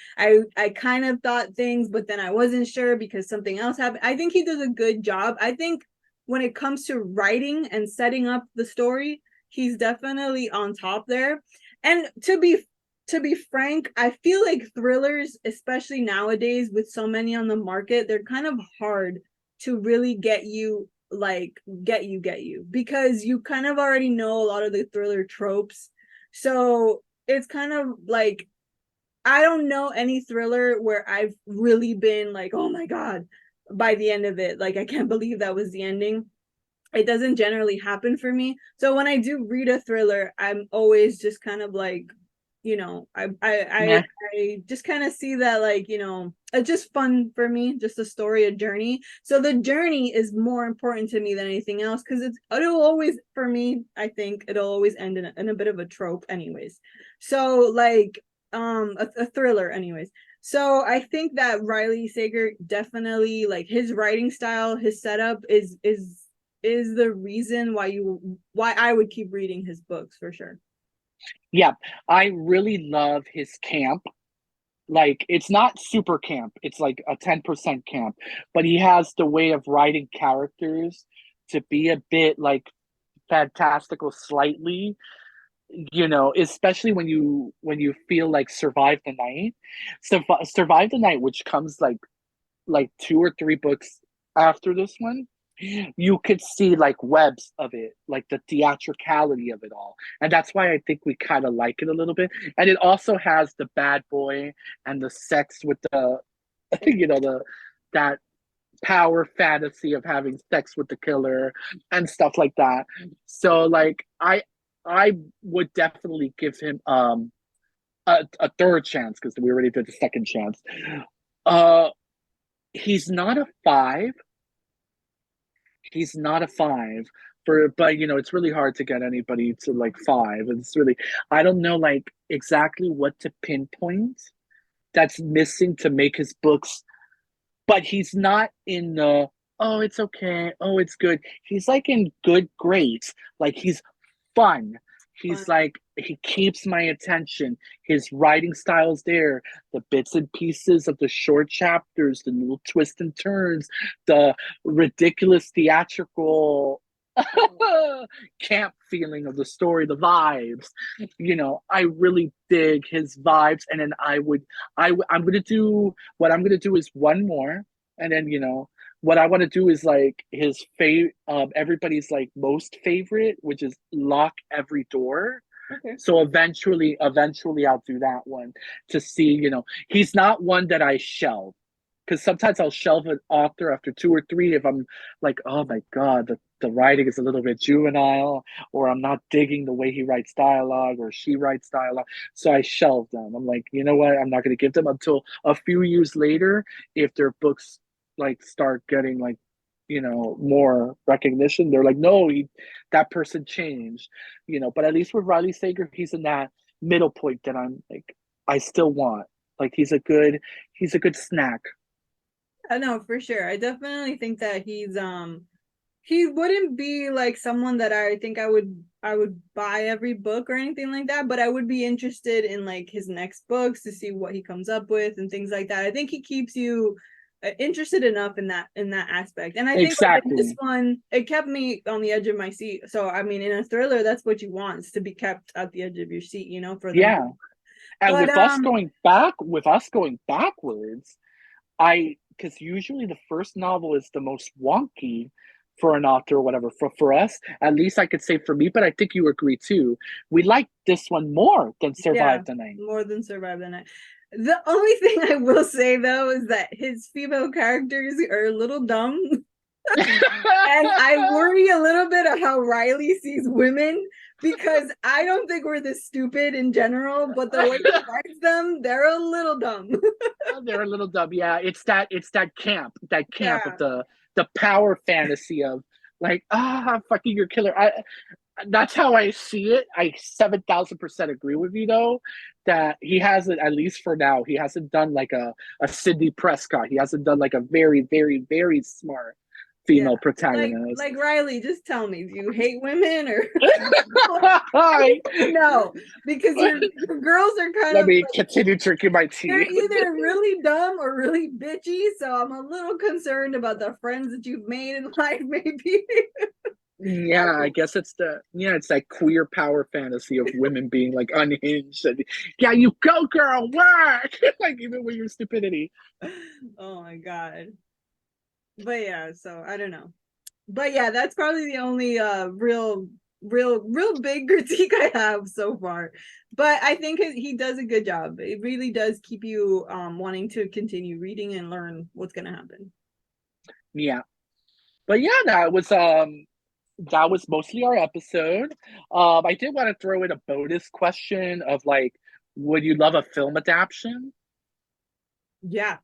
kind of thought things, but then I wasn't sure because something else happened. I think he does a good job. I think when it comes to writing and setting up the story, he's definitely on top there. And to be frank, I feel like thrillers, especially nowadays with so many on the market, they're kind of hard to really get you because you kind of already know a lot of the thriller tropes. So it's kind of like I don't know any thriller where I've really been like, oh my God, by the end of it. Like, I can't believe that was the ending. It doesn't generally happen for me. So when I do read a thriller, I'm always just kind of like, I Yeah, I just kind of see that like, it's just fun for me, just a story, a journey. So the journey is more important to me than anything else because it'll always for me, I think it'll always end in a bit of a trope anyways. So like a thriller anyways. So I think that Riley Sager definitely like his writing style, his setup is the reason why I would keep reading his books for sure. yeah. I really love his camp. Like it's not super camp. It's like a 10% camp, but he has the way of writing characters to be a bit like fantastical slightly, especially when you feel like Survive the Night. Survive the Night, which comes like two or three books after this one, you could see like webs of it, like the theatricality of it all. And that's why I think we kind of like it a little bit. And it also has the bad boy and the sex with the, the that power fantasy of having sex with the killer and stuff like that. So like I would definitely give him a third chance because we already did the second chance. Uh he's not a five. He's not a five but it's really hard to get anybody to like five. It's really I don't know like exactly what to pinpoint that's missing to make his books, but he's not in the oh it's okay, oh it's good. He's like in good grades. Like he's fun. Fun. He's like he keeps my attention. His writing style's there. The bits and pieces of the short chapters, the little twists and turns, the ridiculous theatrical camp feeling of the story, the vibes. I really dig his vibes. And then I'm gonna do what I'm gonna do is one more, and then what I want to do is like his favorite, everybody's like most favorite, which is Lock Every Door. Okay. So eventually I'll do that one to see, he's not one that I shelve because sometimes I'll shelve an author after two or three if I'm like, oh my God, the writing is a little bit juvenile, or I'm not digging the way he writes dialogue or she writes dialogue. So I shelve them. I'm like, you know what? I'm not going to give them until a few years later if their books like start getting like more recognition. They're like, no, that person changed. But at least with Riley Sager, he's in that middle point that I'm like I still want. Like he's a good snack. I know for sure. I definitely think that he wouldn't be like someone that I think I would buy every book or anything like that, but I would be interested in like his next books to see what he comes up with and things like that. I think he keeps you interested enough in that aspect. And I think like in this Exactly. one, it kept me on the edge of my seat. So I mean, in a thriller, that's what you want, is to be kept at the edge of your seat, for them. Yeah. And But with us going backwards, I because usually the first novel is the most wonky for an author or whatever. For us, at least I could say for me, but I think you agree too. We like this one more than yeah, Survive the Night. more than Survive the Night. The only thing I will say though is that his female characters are a little dumb. And I worry a little bit of how Riley sees women because I don't think we're this stupid in general, but the way he writes them, they're a little dumb. They're a little dumb. Yeah, it's that camp of Yeah. the power fantasy of like fucking your killer. That's how I see it. I 7,000% agree with you though that he hasn't, at least for now, he hasn't done like a Sidney Prescott. He hasn't done like a very very very smart Yeah. female protagonist. Like Riley, just tell me, do you hate women or I Let need to know because your girls are kind of me like continue drinking my they're tea. either really dumb or really bitchy. So I'm a little concerned about the friends that you've made in life, maybe. Yeah, I guess it's that queer power fantasy of women being like unhinged and yeah, you go girl, work like even with your stupidity. Oh my god. But yeah, so I don't know. But yeah, that's probably the only real big critique I have so far. But I think he does a good job. It really does keep you wanting to continue reading and learn what's gonna happen. Yeah. But yeah, that was mostly our episode. I did want to throw in a bonus question of like, would you love a film adaptation? Yeah.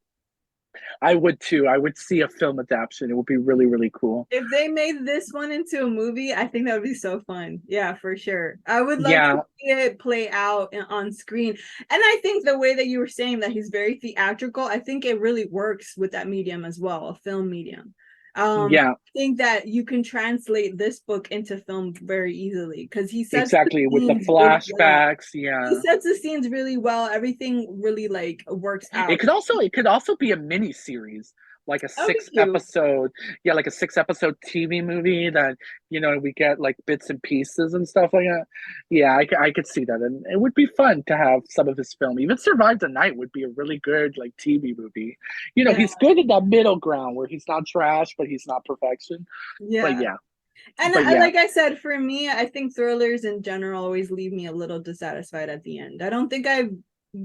I would too. I would see a film adaptation. It would be really, really cool. If they made this one into a movie, I think that would be so fun. Yeah, for sure. I would love to Yeah, see it play out on screen. And I think the way that you were saying that he's very theatrical, I think it really works with that medium as well, a film medium. yeah, I think that you can translate this book into film very easily because he sets the exactly. With the scenes really well. flashbacks, He yeah. sets the scenes really well. Everything really like works It out. could also it could also be a mini series, like a That would be six cute. episode, yeah, like a 6 episode TV movie that we get like bits and pieces and stuff like that. Yeah, I could see that, and it would be fun to have some of his film. Even Survive the Night would be a really good like TV movie. Yeah, He's good in that middle ground where he's not trash, but he's not perfection. But yeah. yeah, And but yeah, like I said, for me, I think thrillers in general always leave me a little dissatisfied at the end. I don't think I've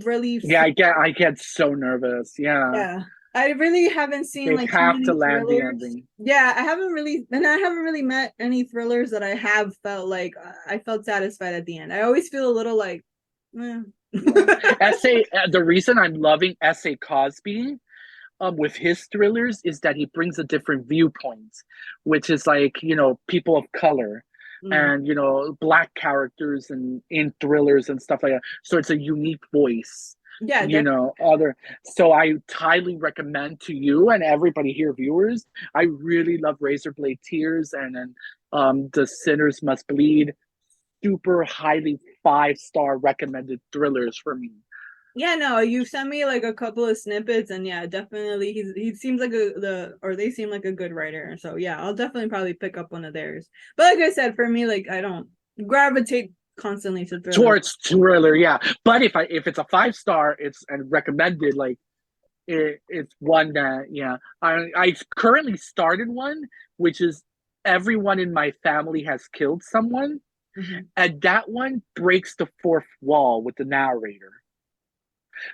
really yeah. seen, I get so nervous. Yeah, yeah, I really haven't seen they like too have to many land the thrillers. ending. Yeah, and I haven't really met any thrillers that I have felt like I felt satisfied at the end. I always feel a little like, eh. Yeah. The reason I'm loving S.A. Cosby with his thrillers is that he brings a different viewpoint, which is like, people of color Mm. and, black characters and in thrillers and stuff like that. So it's a unique voice, Yeah, definitely. other. So I highly recommend to you and everybody here, viewers, I really love Razorblade Tears and then The Sinners Must Bleed. Super highly 5-star recommended thrillers for me. Yeah, no, you sent me like a couple of snippets, and yeah, definitely he seems like they seem like a good writer. So yeah, I'll definitely probably pick up one of theirs. But like I said, for me, like I don't gravitate constantly to thrillers. Towards thriller, yeah. But if it's a 5-star, it's and recommended, like it's one that, yeah. I currently started one, which is everyone in my family has killed someone, Mhm. and that one breaks the fourth wall with the narrator.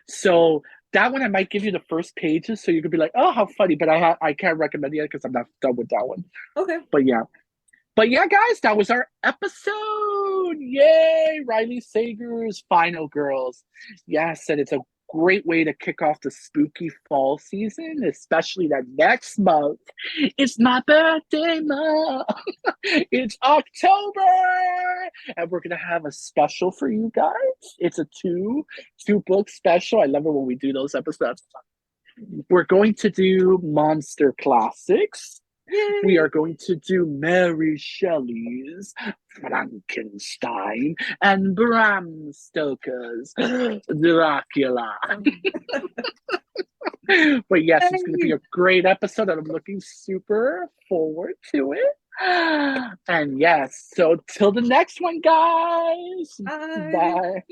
So that one I might give you the first pages, so you could be like, oh, how funny. But I can't recommend it because I'm not done with that one. Okay. But yeah, guys, that was our episode. Yay, Riley Sager's Final Girls. Yes, and it's a great way to kick off the spooky fall season, especially that next month. It's my birthday month. It's October, and we're gonna have a special for you guys. It's a two book special. I love it when we do those episodes. We're going to do monster classics. We Yay. are going to do Mary Shelley's Frankenstein and Bram Stoker's Dracula. But yes, it's going to be Yay. a great episode, and I'm looking super forward to it. And yes, so till the next one, guys. Bye. Bye.